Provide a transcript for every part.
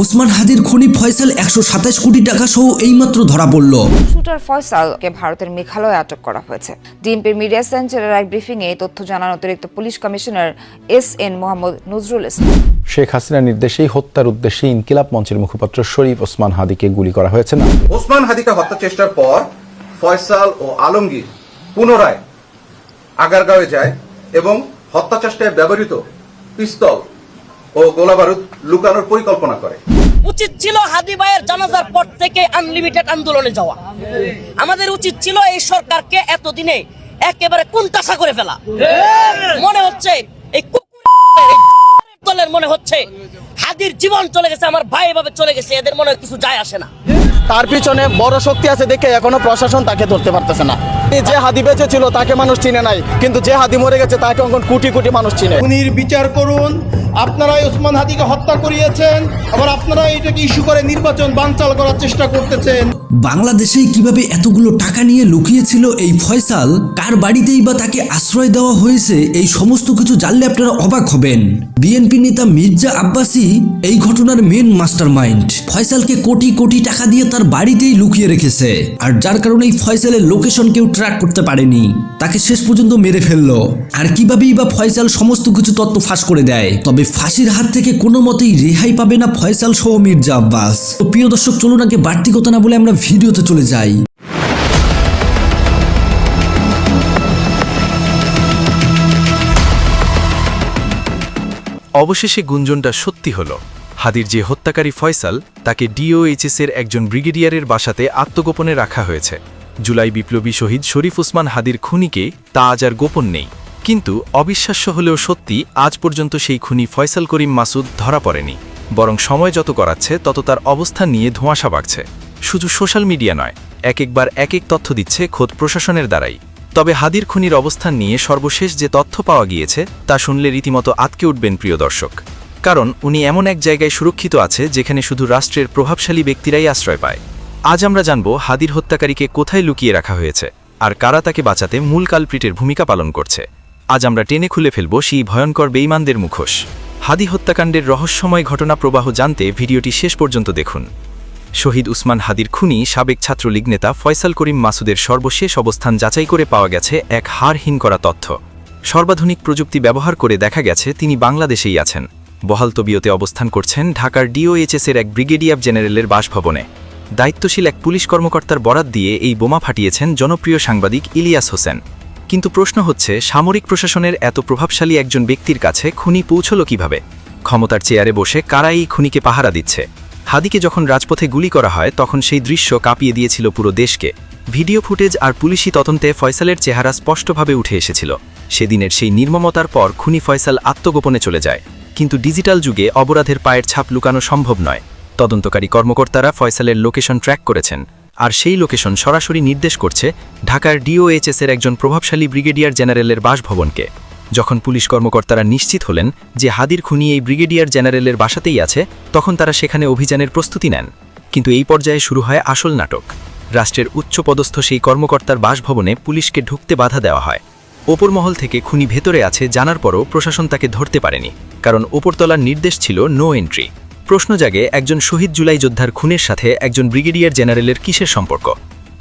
ওসমান হাদির খনি ফয়সাল ১২৭ কোটি টাকা সহ এইমাত্র ধরা পড়ল। শুটার ফয়সালকে ভারতের মেঘালয়ে আটক করা হয়েছে। ডিএমপির মিডিয়া সেন্টারের এক ব্রিফিংয়ে এই তথ্য জানান অতিরিক্ত police commissioner S N. Mohammad Nazrul Islam. Sheikh হাসিনার নির্দেশেই হত্যার উদ্দেশ্যে ইনকিলাব মঞ্চের মুখপাত্র শরীফ ওসমান হাদিকে গুলি করা হয়েছে না। ওসমান হাদিকে হত্যা চেষ্টার পর ফয়সাল ও আলমগীর পুনরায় আগারগাঁওয়ে যায় এবং হত্যা চেষ্টায় ব্যবহৃত পিস্তল ও গোলাবারুদ লুকানোর পরিকল্পনা করে। উচিত ছিল হাদি ভাইয়ের জানাজার পর থেকে আনলিমিটেড আন্দোলনে যাওয়া। আমাদের উচিত ছিল এই সরকারকে এতদিনে একেবারে কুন্তাসা করে ফেলা। মনে হচ্ছে এই দলের মনে হচ্ছে হাদির জীবন চলে গেছে, আমার ভাই এভাবে চলে গেছে, এদের মনে কিছু যায় আসে না। তার পিছনে বড় শক্তি আছে দেখে এখনো প্রশাসন তাকে ধরতে পারতেছে না। যে হাদি বেঁচে ছিল তাকে মানুষ চিনে নাই, কিন্তু যে হাদি মরে গেছে তাকে এখন কোটি কোটি মানুষ চিনে। খুনির বিচার করুন। আপনারাই ওসমান হাদিকে হত্যা করিয়েছেন, আবার আপনারা এটাকে ইস্যু করে নির্বাচন বানচাল করার চেষ্টা করতেছেন। বাংলাদেশে কিভাবে এতগুলো টাকা নিয়ে লুকিয়েছিল এই ফয়সাল, কার বাড়িতেই বা তাকে আশ্রয় দেওয়া হয়েছে, এই সমস্ত কিছু জানলে আপনারা অবাক হবেন। বিএনপি নেতা মির্জা আব্বাসী এই ঘটনার মেন মাস্টারমাইন্ড। ফয়সালকে কোটি কোটি টাকা দিয়ে তার বাড়িতেই লুকিয়ে রেখেছে, আর যার কারণে এই ফয়সালের লোকেশন কেউ ট্র্যাক করতে পারেনি, তাকে শেষ পর্যন্ত মেরে ফেললো। আর কিভাবেই বা ফয়সাল সমস্ত কিছু তথ্য ফাঁস করে দেয়। তবে ফাঁসির হাত থেকে কোনো মতেই রেহাই পাবে না ফয়সাল সহ মির্জা আব্বাস। তো প্রিয় দর্শক, চলুন আগে বাড়তি কথা না বলে আমরা ভিডিওতে চলে যাই। অবশেষে গুঞ্জনটা সত্যি হলো। হাদির যে হত্যাকারী ফয়সাল, তাকে ডিওএইচএস-এর একজন ব্রিগেডিয়ারের বাসাতে আত্মগোপনে রাখা হয়েছে। জুলাই বিপ্লবী শহীদ শরীফ ওসমান হাদির খুনিকে তা আজ আর গোপন নেই। কিন্তু অবিশ্বাস্য হলেও সত্যি, আজ পর্যন্ত সেই খুনি ফয়সাল করিম মাসুদ ধরা পড়েনি। বরং সময় যত গড়াচ্ছে তত তার অবস্থান নিয়ে ধোঁয়াশা বাড়ছে। শুধু সোশ্যাল মিডিয়া নয়, একবার এক তথ্য দিচ্ছে খোদ প্রশাসনের দ্বারাই। তবে হাদির খুনির অবস্থান নিয়ে সর্বশেষ যে তথ্য পাওয়া গিয়েছে তা শুনলে রীতিমতো আঁতকে উঠবেন প্রিয় দর্শক। কারণ উনি এমন এক জায়গায় সুরক্ষিত আছে যেখানে শুধু রাষ্ট্রের প্রভাবশালী ব্যক্তিরাই আশ্রয় পায়। আজ আমরা জানব হাদির হত্যাকারীকে কোথায় লুকিয়ে রাখা হয়েছে, আর কারা তাকে বাঁচাতে মূল কালপ্রিটের ভূমিকা পালন করছে। আজ আমরা টেনে খুলে ফেলব সেই ভয়ঙ্কর বেঈমানদের মুখোশ। হাদি হত্যাকাণ্ডের রহস্যময় ঘটনা প্রবাহ জানতে ভিডিওটি শেষ পর্যন্ত দেখুন। শহীদ উসমান হাদির খুনি সাবেক ছাত্রলীগ নেতা ফয়সাল করিম মাসুদের সর্বশেষ অবস্থান যাচাই করে পাওয়া গেছে এক হাড়হীন করা তথ্য। সর্বাধুনিক প্রযুক্তি ব্যবহার করে দেখা গেছে তিনি বাংলাদেশেই আছেন। বহাল তবিয়তে অবস্থান করছেন ঢাকার ডিওএইচএস-এর এক ব্রিগেডিয়ার জেনারেলের বাসভবনে। দায়িত্বশীল এক পুলিশ কর্মকর্তার বরাত দিয়ে এই বোমা ফাটিয়েছেন জনপ্রিয় সাংবাদিক ইলিয়াস হোসেন। কিন্তু প্রশ্ন হচ্ছে, সামরিক প্রশাসনের এত প্রভাবশালী একজন ব্যক্তির কাছে খুনি পৌঁছল কিভাবে? ক্ষমতার চেয়ারে বসে কারা এই খুনিকে পাহারা দিচ্ছে? হাদিকে যখন রাজপথে গুলি করা হয় তখন সেই দৃশ্য কাঁপিয়ে দিয়েছিল পুরো দেশকে। ভিডিও ফুটেজ আর পুলিশি তদন্তে ফয়সালের চেহারা স্পষ্টভাবে উঠে এসেছিল। সেদিনের সেই নির্মমতার পর খুনি ফয়সাল আত্মগোপনে চলে যায়। কিন্তু ডিজিটাল যুগে অপরাধের পায়ের ছাপ লুকানো সম্ভব নয়। তদন্তকারী কর্মকর্তারা ফয়সালের লোকেশন ট্র্যাক করেছেন, আর সেই লোকেশন সরাসরি নির্দেশ করছে ঢাকার ডিওএইচএস-এর একজন প্রভাবশালী ব্রিগেডিয়ার জেনারেলের বাসভবনকে। যখন পুলিশ কর্মকর্তারা নিশ্চিত হলেন যে হাদির খুনি এই ব্রিগেডিয়ার জেনারেলের বাসাতেই আছে, তখন তারা সেখানে অভিযানের প্রস্তুতি নেন। কিন্তু এই পর্যায়ে শুরু হয় আসল নাটক। রাষ্ট্রের উচ্চপদস্থ সেই কর্মকর্তার বাসভবনে পুলিশকে ঢুকতে বাধা দেওয়া হয়। ওপর মহল থেকে খুনি ভেতরে আছে জানার পরও প্রশাসন তাকে ধরতে পারেনি, কারণ ওপরতলার নির্দেশ ছিল নো এন্ট্রি। প্রশ্ন জাগে, একজন শহীদ জুলাই যোদ্ধার খুনের সাথে একজন ব্রিগেডিয়ার জেনারেলের কিসের সম্পর্ক?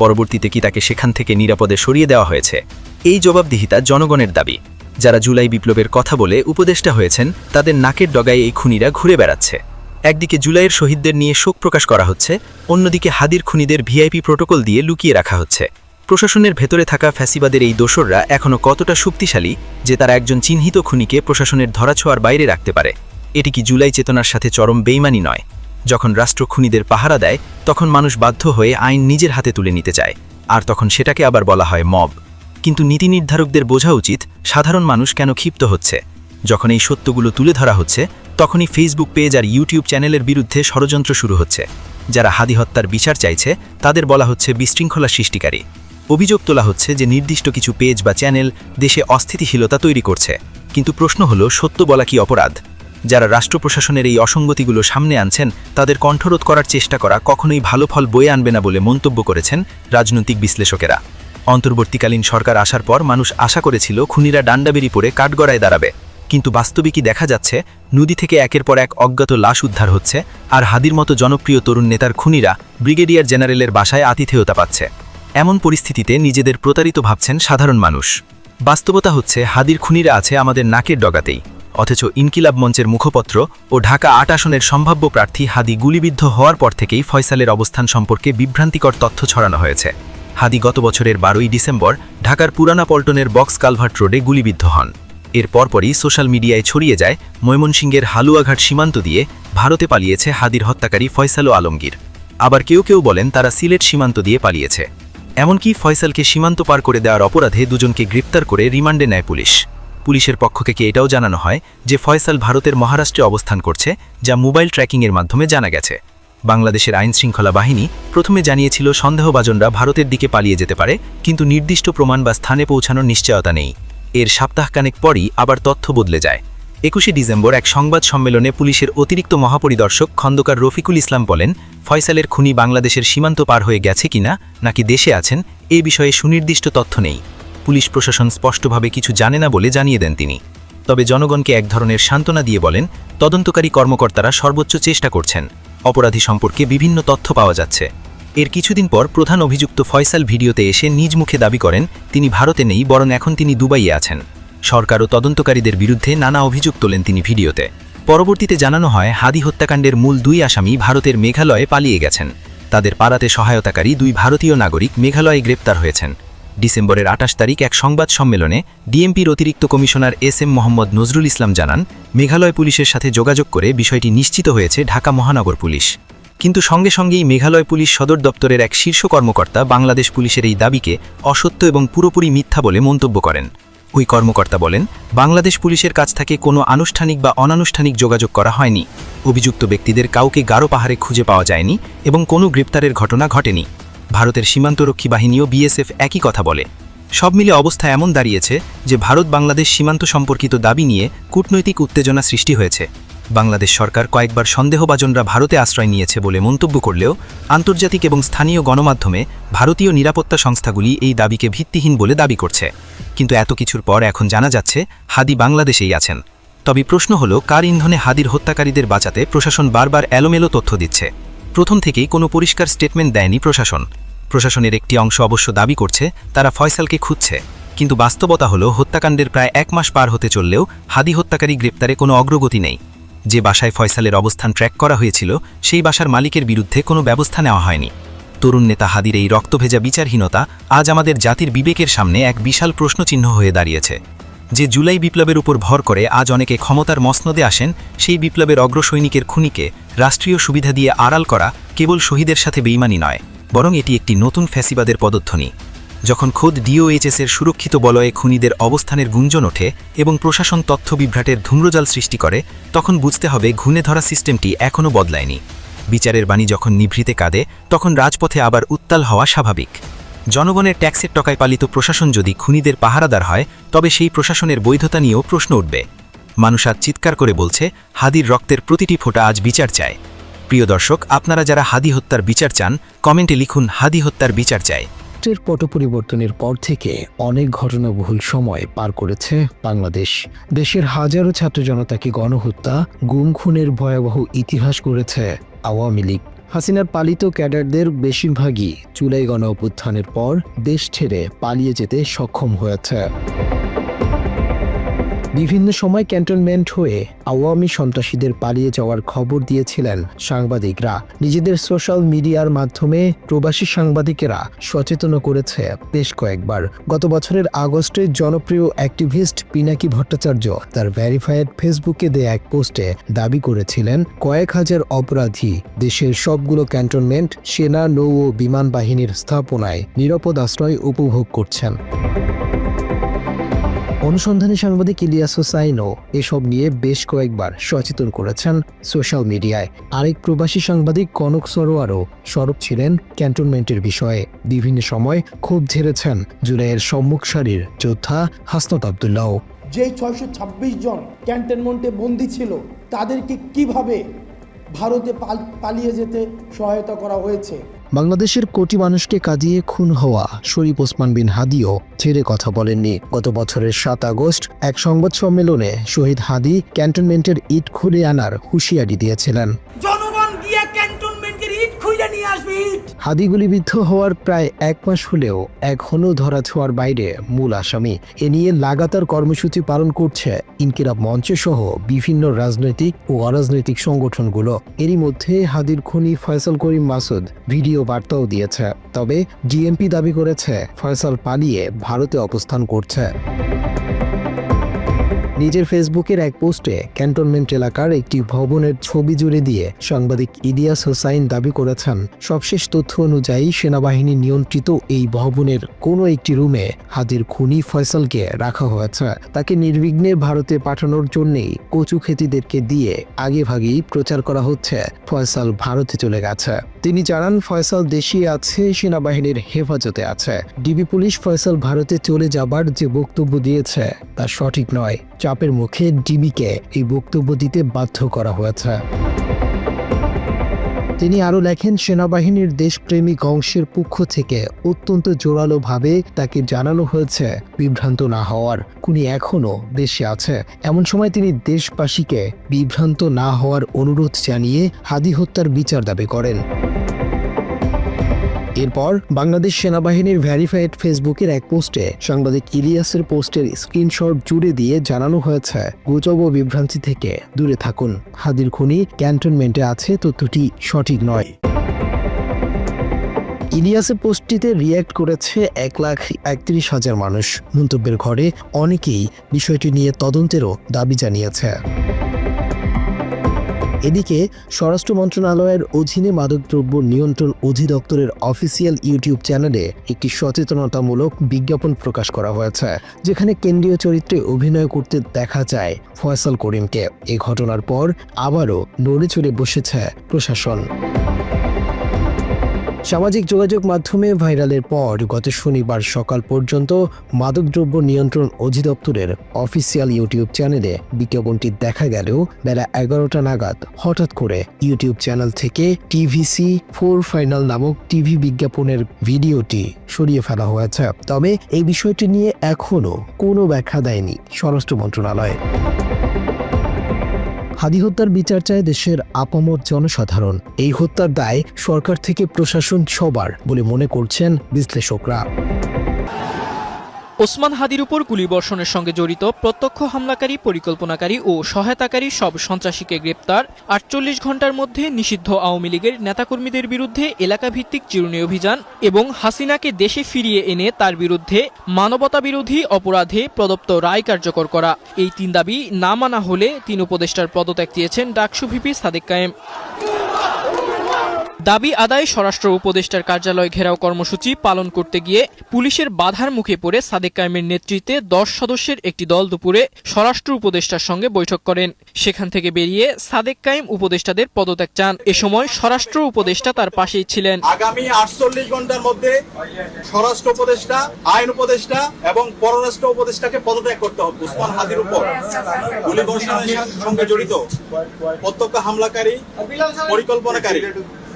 পরবর্তীতে কি তাকে সেখান থেকে নিরাপদে সরিয়ে দেওয়া হয়েছে? এই জবাবদিহিতা জনগণের দাবি। যারা জুলাই বিপ্লবের কথা বলে উপদেষ্টা হয়েছেন, তাদের নাকের ডগায় এই খুনিরা ঘুরে বেড়াচ্ছে। একদিকে জুলাইয়ের শহীদদের নিয়ে শোক প্রকাশ করা হচ্ছে, অন্যদিকে হাদির খুনিদের ভিআইপি প্রোটোকল দিয়ে লুকিয়ে রাখা হচ্ছে। প্রশাসনের ভেতরে থাকা ফ্যাসিবাদের এই দোসররা এখনও কতটা শক্তিশালী যে তারা একজন চিহ্নিত খুনিকে প্রশাসনের ধরাছোঁয়ার বাইরে রাখতে পারে? এটি কি জুলাই চেতনার সাথে চরম বেইমানি নয়? যখন রাষ্ট্র খুনিদের পাহারা দেয়, তখন মানুষ বাধ্য হয়ে আইন নিজের হাতে তুলে নিতে চায়, আর তখন সেটাকে আবার বলা হয় মব। কিন্তু নীতি নির্ধারকদের বোঝা উচিত সাধারণ মানুষ কেন ক্ষিপ্ত হচ্ছে। যখন এই সত্যগুলো তুলে ধরা হচ্ছে, তখনই ফেসবুক পেজ আর ইউটিউব চ্যানেলের বিরুদ্ধে ষড়যন্ত্র শুরু হচ্ছে। যারা হাদি হত্যার বিচার চাইছে তাদের বলা হচ্ছে বিশৃঙ্খলা সৃষ্টিকারী। অভিযোগ তোলা হচ্ছে যে নির্দিষ্ট কিছু পেজ বা চ্যানেল দেশে অস্থিতিশীলতা তৈরি করছে। কিন্তু প্রশ্ন হলো, সত্য বলা কি অপরাধ? যারা রাষ্ট্র প্রশাসনের এই অসঙ্গতিগুলো সামনে আনছেন, তাদের কণ্ঠরোধ করার চেষ্টা করা কখনোই ভালো ফল বয়ে আনবে না বলে মন্তব্য করেছেন রাজনৈতিক বিশ্লেষকেরা। অন্তর্বর্তীকালীন সরকার আসার পর মানুষ আশা করেছিল খুনিরা ডান্ডাবেরি পরে কাঠগড়ায় দাঁড়াবে, কিন্তু বাস্তবে কি দেখা যাচ্ছে নদী থেকে একের পর এক অজ্ঞাত লাশ উদ্ধার হচ্ছে আর হাদির মতো জনপ্রিয় তরুণ নেতার খুনিরা ব্রিগেডিয়ার জেনারেলের বাসায় আতিথেয়তা পাচ্ছে। এমন পরিস্থিতিতে নিজেদের প্রতারিত ভাবছেন সাধারণ মানুষ। বাস্তবতা হচ্ছে হাদির খুনিরা আছে আমাদের নাকের ডগাতেই, অথচ ইনকিলাব মঞ্চের মুখপত্র ও ঢাকা ৮ আসনের সম্ভাব্য প্রার্থী হাদি গুলিবিদ্ধ হওয়ার পর থেকেই ফয়সালের অবস্থান সম্পর্কে বিভ্রান্তিকর তথ্য ছড়ানো হয়েছে। হাদি গত বছরের 12ই ডিসেম্বর ঢাকার পুরানা পল্টনের বক্স কালভার্ট রোডে গুলিবিদ্ধ হন। এর পরপরই সোশ্যাল মিডিয়ায় ছড়িয়ে যায় ময়মনসিংহের হালুয়াঘাট সীমান্ত দিয়ে ভারতে পালিয়েছে হাদির হত্যাকারী ফয়সাল ও আলমগীর। আবার কেউ কেউ বলেন তারা সিলেট সীমান্ত দিয়ে পালিয়েছে। এমনকি ফয়সালকে সীমান্ত পার করে দেওয়ার অপরাধে দুজনকে গ্রেপ্তার করে রিমান্ডে নেয় পুলিশ। পুলিশের পক্ষ থেকে এটাও জানানো হয় যে ফয়সাল ভারতের মহারাষ্ট্রে অবস্থান করছে, যা মোবাইল ট্র্যাকিংয়ের মাধ্যমে জানা গেছে। বাংলাদেশের আইনশৃঙ্খলা বাহিনী প্রথমে জানিয়েছিল সন্দেহভাজনরা ভারতের দিকে পালিয়ে যেতে পারে, কিন্তু নির্দিষ্ট প্রমাণ বা স্থানে পৌঁছানোর নিশ্চয়তা নেই। এর সপ্তাহখানেক পরই আবার তথ্য বদলে যায়। 21শে ডিসেম্বর এক সংবাদ সম্মেলনে পুলিশের অতিরিক্ত মহাপরিদর্শক খন্দকার রফিকুল ইসলাম বলেন, ফয়সালের খুনি বাংলাদেশের সীমান্ত পার হয়ে গেছে কিনা নাকি দেশে আছেন এ বিষয়ে সুনির্দিষ্ট তথ্য নেই। পুলিশ প্রশাসন স্পষ্টভাবে কিছু জানে না বলে জানিয়ে দেন তিনি। তবে জনগণকে এক ধরনের সান্ত্বনা দিয়ে বলেন, তদন্তকারী কর্মকর্তারা সর্বোচ্চ চেষ্টা করছেন, অপরাধী সম্পর্কে বিভিন্ন তথ্য পাওয়া যাচ্ছে। এর কিছুদিন পর প্রধান অভিযুক্ত ফয়সাল ভিডিওতে এসে নিজ মুখে দাবি করেন তিনি ভারতে নেই, বরং এখন তিনি দুবাইয়ে আছেন। সরকার ও তদন্তকারীদের বিরুদ্ধে নানা অভিযোগ তোলেন তিনি ভিডিওতে। পরবর্তীতে জানানো হয় হাদি হত্যাকাণ্ডের মূল 2 আসামি ভারতের মেঘালয়ে পালিয়ে গেছেন। তাদের পালাতে সহায়তাকারী 2 ভারতীয় নাগরিক মেঘালয়ে গ্রেপ্তার হয়েছেন। ডিসেম্বরের 28 তারিখ এক সংবাদ সম্মেলনে ডিএমপির অতিরিক্ত কমিশনার SM মোহাম্মদ নজরুল ইসলাম জানান, মেঘালয় পুলিশের সাথে যোগাযোগ করে বিষয়টি নিশ্চিত হয়েছে ঢাকা মহানগর পুলিশ। কিন্তু সঙ্গে সঙ্গেই মেঘালয় পুলিশ সদর দপ্তরের এক শীর্ষ কর্মকর্তা বাংলাদেশ পুলিশের এই দাবিকে অসত্য এবং পুরোপুরি মিথ্যা বলে মন্তব্য করেন। ওই কর্মকর্তা বলেন, বাংলাদেশ পুলিশের কাছ থেকে কোনো আনুষ্ঠানিক বা অনানুষ্ঠানিক যোগাযোগ করা হয়নি। অভিযুক্ত ব্যক্তিদের কাউকে গারো পাহাড়ে খুঁজে পাওয়া যায়নি এবং কোনো গ্রেপ্তারের ঘটনা ঘটেনি। ভারতের সীমান্তরক্ষী বাহিনী ও BSF একই কথা বলে। সব মিলে অবস্থা এমন দাঁড়িয়েছে যে ভারত বাংলাদেশ সীমান্ত সম্পর্কিত দাবি নিয়ে কূটনৈতিক উত্তেজনা সৃষ্টি হয়েছে। বাংলাদেশ সরকার কয়েকবার সন্দেহভাজনরা ভারতে আশ্রয় নিয়েছে বলে মন্তব্য করলেও আন্তর্জাতিক এবং স্থানীয় গণমাধ্যমে ভারতীয় নিরাপত্তা সংস্থাগুলি এই দাবিকে ভিত্তিহীন বলে দাবি করছে। কিন্তু এত কিছুর পর এখন জানা যাচ্ছে হাদি বাংলাদেশেই আছেন। তবে প্রশ্ন হলো, কার ইন্ধনে হাদির হত্যাকারীদের বাঁচাতে প্রশাসন বারবার এলোমেলো তথ্য দিচ্ছে? প্রথম থেকেই কোনো পরিষ্কার স্টেটমেন্ট দেয়নি প্রশাসন। প্রশাসনের একটি অংশ অবশ্য দাবি করছে তারা ফয়সালকে খুঁজছে, কিন্তু বাস্তবতা হলো হত্যাকাণ্ডের প্রায় 1 মাস পার হতে চললেও হাদি হত্যাকারী গ্রেপ্তারে কোনো অগ্রগতি নেই। যে বাসায় ফয়সালের অবস্থান ট্র্যাক করা হয়েছিল সেই বাসার মালিকের বিরুদ্ধে কোনো ব্যবস্থা নেওয়া হয়নি। তরুণ নেতা হাদির এই রক্তভেজা বিচারহীনতা আজ আমাদের জাতির বিবেকের সামনে এক বিশাল প্রশ্নচিহ্ন হয়ে দাঁড়িয়েছে। যে জুলাই বিপ্লবের উপর ভর করে আজ অনেকে ক্ষমতার মসনদে আসেন, সেই বিপ্লবের অগ্রসৈনিকের খুনিকে রাষ্ট্রীয় সুবিধা দিয়ে আড়াল করা কেবল শহীদের সাথে বেইমানি নয়, বরং এটি একটি নতুন ফ্যাসিবাদের পদধ্বনি। যখন খোদ DOHS-এর সুরক্ষিত বলয়ে খুনিদের অবস্থানের গুঞ্জন ওঠে এবং প্রশাসন তথ্য বিভ্রাটের ধূম্রজাল সৃষ্টি করে, তখন বুঝতে হবে ঘুণে ধরা সিস্টেমটি এখনও বদলায়নি। বিচারের বাণী যখন নিভৃতে কাঁদে, তখন রাজপথে আবার উত্তাল হওয়া স্বাভাবিক। জনগণের ট্যাক্সের টাকায় পালিত প্রশাসন যদি খুনিদের পাহারাদার হয়, তবে সেই প্রশাসনের বৈধতা নিয়েও প্রশ্ন উঠবে। মানুষ আজ চিৎকার করে বলছে, হাদির রক্তের প্রতিটি ফোঁটা আজ বিচার চায়। প্রিয় দর্শক, আপনারা যারা হাদি হত্যার বিচার চান, কমেন্টে লিখুন হাদি হত্যার বিচার চায়। পট পরিবর্তনের পর থেকে অনেক ঘটনাবহুল সময় পার করেছে বাংলাদেশ। দেশের হাজারো ছাত্র জনতাকে গণহত্যা, গুম খুনের ভয়াবহ ইতিহাস গড়েছে আওয়ামী লীগ। হাসিনার পালিত ক্যাডারদের বেশিরভাগই জুলাই গণ অভ্যুত্থানের পর দেশ ছেড়ে পালিয়ে যেতে সক্ষম হয়েছে। বিভিন্ন সময় ক্যান্টনমেন্ট হয়ে আওয়ামী সন্ত্রাসীদের পালিয়ে যাওয়ার খবর দিয়েছিলেন সাংবাদিকরা। নিজেদের সোশ্যাল মিডিয়ার মাধ্যমে প্রবাসী সাংবাদিকেরা সচেতন করেছে বেশ কয়েকবার। গত বছরের আগস্টে জনপ্রিয় অ্যাক্টিভিস্ট পিনাকি ভট্টাচার্য তার ভেরিফাইড ফেসবুকে দেয়া এক পোস্টে দাবি করেছিলেন কয়েক হাজার অপরাধী দেশের সবগুলো ক্যান্টনমেন্ট, সেনা, নৌ ও বিমান বাহিনীর স্থাপনায় নিরাপদ আশ্রয় উপভোগ করছেন। অনুসন্ধানী সাংবাদিক ইলিয়াস হোসাইনও এসব নিয়ে বেশ কয়েকবার সচেতন করেছেন সোশ্যাল মিডিয়ায়। আরেক প্রবাসী সাংবাদিক কনক সরোয়ারও সরব ছিলেন ক্যান্টনমেন্টের বিষয়ে। বিভিন্ন সময় ক্ষোভ ঝেড়েছেন জুলাইয়ের সম্মুখ সারির যোদ্ধা হাসনাত আবদুল্লাহ। যে 626 জন ক্যান্টনমেন্টে বন্দী ছিল, তাদেরকে কিভাবে ভারতে পালিয়ে যেতে সহায়তা করা হয়েছে। বাংলাদেশের কোটি মানুষকে কাঁদিয়ে খুন হওয়া শরীফ ওসমান বিন হাদিও ছেড়ে কথা বলেননি। গত বছরের ৭ আগস্ট এক সংবাদ সম্মেলনে শহীদ হাদি ক্যান্টনমেন্টের ইট খুলে আনার হুঁশিয়ারি দিয়েছিলেন। জনগণ গিয়ে ক্যান্টনমেন্টের ইট খুলে নিয়ে আসবে। হাদি গুলিবিদ্ধ হওয়ার প্রায় ১ মাস হলেও এখনও ধরাছোঁয়ার বাইরে মূল আসামি। এ নিয়ে লাগাতার কর্মসূচি পালন করছে ইনকিলাব মঞ্চ সহ বিভিন্ন রাজনৈতিক ও অরাজনৈতিক সংগঠনগুলো। এরই মধ্যে হাদির খুনি ফয়সাল করিম মাসুদ ভিডিও বার্তাও দিয়েছে। তবে ডিএমপি দাবি করেছে ফয়সাল পালিয়ে ভারতে অবস্থান করছে। নিজের ফেসবুকের এক পোস্টে ক্যান্টনমেন্ট এলাকার একটি ভবনের ছবি জুড়ে দিয়ে সাংবাদিক ইলিয়াস হোসাইন দাবি করেছেন, সবশেষ তথ্য অনুযায়ী সেনাবাহিনী নিয়ন্ত্রিত এই ভবনের কোনো একটি রুমে হাদির খুনি ফয়সালকে রাখা হয়েছে। তাকে নির্বিঘ্নে ভারতে পাঠানোর জন্যেই কচু খেতিদেরকে দিয়ে আগেভাগেই প্রচার করা হচ্ছে ফয়সাল ভারতে চলে গেছে। তিনি জানান, ফয়সাল দেশে আছে, সেনাবাহিনীর হেফাজতে আছে। ডিবি পুলিশ ফয়সাল ভারতে চলে যাবার যে বক্তব্য দিয়েছে তা সঠিক নয়। চাপের মুখে ডিবিকে এই বক্তব্য দিতে বাধ্য করা হয়েছে। তিনি আরও লেখেন, সেনাবাহিনীর দেশপ্রেমিক অংশের পক্ষ থেকে অত্যন্ত জোরালোভাবে তাকে জানানো হয়েছে বিভ্রান্ত না হওয়ার। খুনি এখনও দেশে আছে। এমন সময় তিনি দেশবাসীকে বিভ্রান্ত না হওয়ার অনুরোধ জানিয়ে হাদি হত্যার বিচার দাবি করেন। এরপর বাংলাদেশ সেনাবাহিনীর ভেরিফাইড ফেসবুকের এক পোস্টে সাংবাদিক ইলিয়াসের পোস্টের স্ক্রিনশট জুড়ে দিয়ে জানানো হয়েছে, গুজব ও বিভ্রান্তি থেকে দূরে থাকুন। হাদির খুনি ক্যান্টনমেন্টে আছে তথ্যটি সঠিক নয়। ইলিয়াসের পোস্টটিতে রিয়্যাক্ট করেছে 1,31,000 মানুষ। মন্তব্যের ঘরে অনেকেই বিষয়টি নিয়ে তদন্তেরও দাবি জানিয়েছে। এদিকে স্বরাষ্ট্র মন্ত্রণালয়ের অধীনে মাদকদ্রব্য নিয়ন্ত্রণ অধিদপ্তরের অফিসিয়াল ইউটিউব চ্যানেলে একটি সচেতনতামূলক বিজ্ঞাপন প্রকাশ করা হয়েছে, যেখানে কেন্দ্রীয় চরিত্রে অভিনয় করতে দেখা যায় ফয়সাল করিমকে। এ ঘটনার পর আবারও নড়ে চড়ে বসেছে প্রশাসন। সামাজিক যোগাযোগ মাধ্যমে ভাইরালের পর গত শনিবার সকাল পর্যন্ত মাদকদ্রব্য নিয়ন্ত্রণ অধিদপ্তরের অফিসিয়াল ইউটিউব চ্যানেলে বিজ্ঞাপনটি দেখা গেলেও বেলা 11টা নাগাদ হঠাৎ করে ইউটিউব চ্যানেল থেকে TVC 4 ফাইনাল নামক টিভি বিজ্ঞাপনের ভিডিওটি সরিয়ে ফেলা হয়েছে। তবে এই বিষয়টি নিয়ে এখনও কোনো ব্যাখ্যা দেয়নি স্বরাষ্ট্র মন্ত্রণালয়। হাদি হত্যার বিচার চায় দেশের আপামর জনসাধারণ। এই হত্যার দায় সরকার থেকে প্রশাসন সবার বলে মনে করছেন বিশ্লেষকরা। ওসমান হাদির উপর গুলিবর্ষণের সঙ্গে জড়িত প্রত্যক্ষ হামলাকারী, পরিকল্পনাকারী ও সহায়তাকারী সব সন্ত্রাসীকে গ্রেপ্তার, 48 ঘণ্টার মধ্যে নিষিদ্ধ আওয়ামী লীগের নেতাকর্মীদের বিরুদ্ধে এলাকাভিত্তিক চিরুনি অভিযান এবং হাসিনাকে দেশে ফিরিয়ে এনে তার বিরুদ্ধে মানবতাবিরোধী অপরাধে প্রদত্ত রায় কার্যকর করা। এই 3 দাবি না মানা হলে 3 উপদেষ্টার পদত্যাগ দিয়েছেন ডাকসু ভিপি সাদেক কায়েম। দাবি আদায় স্বরাষ্ট্র উপদেষ্টার কার্যালয় ঘেরাও কর্মসূচি পালন করতে গিয়ে পুলিশের বাধার মুখে পড়ে সাদেক কায়েমের নেতৃত্বে 10 সদস্যের একটি দল দুপুরে স্বরাষ্ট্র উপদেষ্টার সঙ্গে বৈঠক করেন। সেখান থেকে বেরিয়ে সাদেক কায়েম উপদেষ্টাদের পদত্যাগ চান। এ সময় স্বরাষ্ট্র উপদেষ্টা তার পাশেই ছিলেন। আগামী 48 ঘন্টার মধ্যে স্বরাষ্ট্র উপদেষ্টা, আইন উপদেষ্টা এবং পররাষ্ট্র উপদেষ্টাকে পদত্যাগ করতে হবে। ওসমান হাদির উপর গুলিবর্ষণের সঙ্গে জড়িত প্রত্যক্ষ হামলাকারী, পরিকল্পনাকারী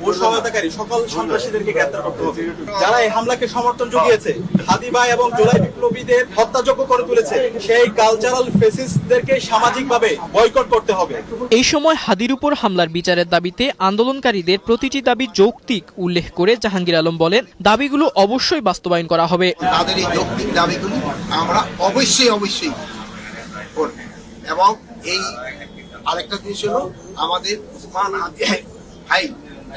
ও সহায়তাকারী সকল সন্ত্রাসীদেরকে গ্রেফতার করতে হবে। যারা এই হামলাকে সমর্থন জুগিয়েছে, হাদি ভাই এবং জুলাই বিপ্লবীদের হত্যাযোগ্য করে তুলেছে, সেই কালচারাল ফেসিস্টদেরকে সামাজিকভাবে বয়কট করতে হবে। এই সময় হাদির উপর হামলার বিচারের দাবিতে আন্দোলনকারীদের প্রতিটি দাবি যৌক্তিক উল্লেখ করে জাহাঙ্গীর আলম বলেন, দাবিগুলো অবশ্যই বাস্তবায়ন করা হবে। তাদের এই যৌক্তিক দাবিগুলো আমরা অবশ্যই করব। এবং এই আরেকটা জিনিস হলো, আমাদের ওসমান হাদি ভাই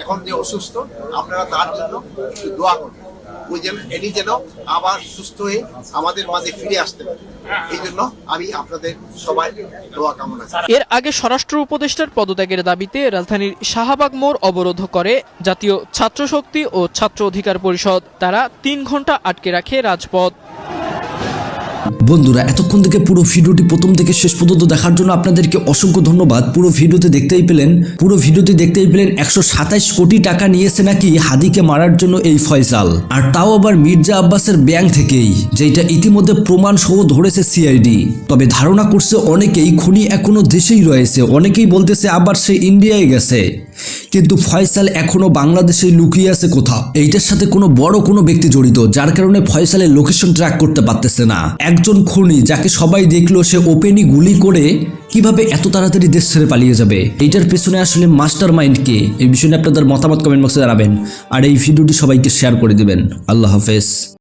এখন যে অসুস্থ, আপনারা তার জন্য একটু দোয়া করবেন, ওই যেন এনি যেন আবার সুস্থ হয়ে আমাদের মাঝে ফিরে আসতে পারে। এই জন্য আমি আপনাদের সবাই দোয়া কামনা করি। এর আগে স্বরাষ্ট্র উপদেষ্টার পদত্যাগের দাবিতে রাজধানীর শাহবাগ মোড় অবরোধ করে জাতীয় ছাত্র শক্তি ও ছাত্র অধিকার পরিষদ। তারা 3 ঘণ্টা আটকে রাখে রাজপথ। বন্ধুরা এতক্ষণ থেকে পুরো ভিডিওটি প্রথম থেকে শেষ পর্যন্ত দেখার জন্য আপনাদেরকে অসংখ্য ধন্যবাদ। পুরো ভিডিওতে দেখতেই পেলেন 127 কোটি টাকা নিয়েছে নাকি হাদিকে মারার জন্য এই ফয়সাল, আর তাও আবার মির্জা আব্বাসের ব্যাংক থেকেই, যেটা ইতিমধ্যে প্রমাণ সহ ধরেছে সিআইডি। তবে ধারণা করছে অনেকেই খুনি এখনো দেশেই রয়েছে, অনেকেই বলতেছে আবার সে ইন্ডিয়ায় গেছে, কিন্তু ফয়সাল এখনো বাংলাদেশে লুকিয়ে আছে কোথাও। এইটার সাথে কোনো বড় কোনো ব্যক্তি জড়িত, যার কারণে ফয়সালের লোকেশন ট্র্যাক করতে পারতেছে না। একজন খুনি যাকে সবাই দেখলো সে ওপেনই গুলি করে কিভাবে এত তাড়াতাড়ি দেশ ছেড়ে পালিয়ে যাবে? এইটার পেছনে আসলে মাস্টার মাইন্ড কে? এই বিষয়ে আপনাদের মতামত কমেন্ট বক্সে জানাবেন, আর এই ভিডিওটি সবাইকে শেয়ার করে দিবেন। আল্লাহ হাফেজ।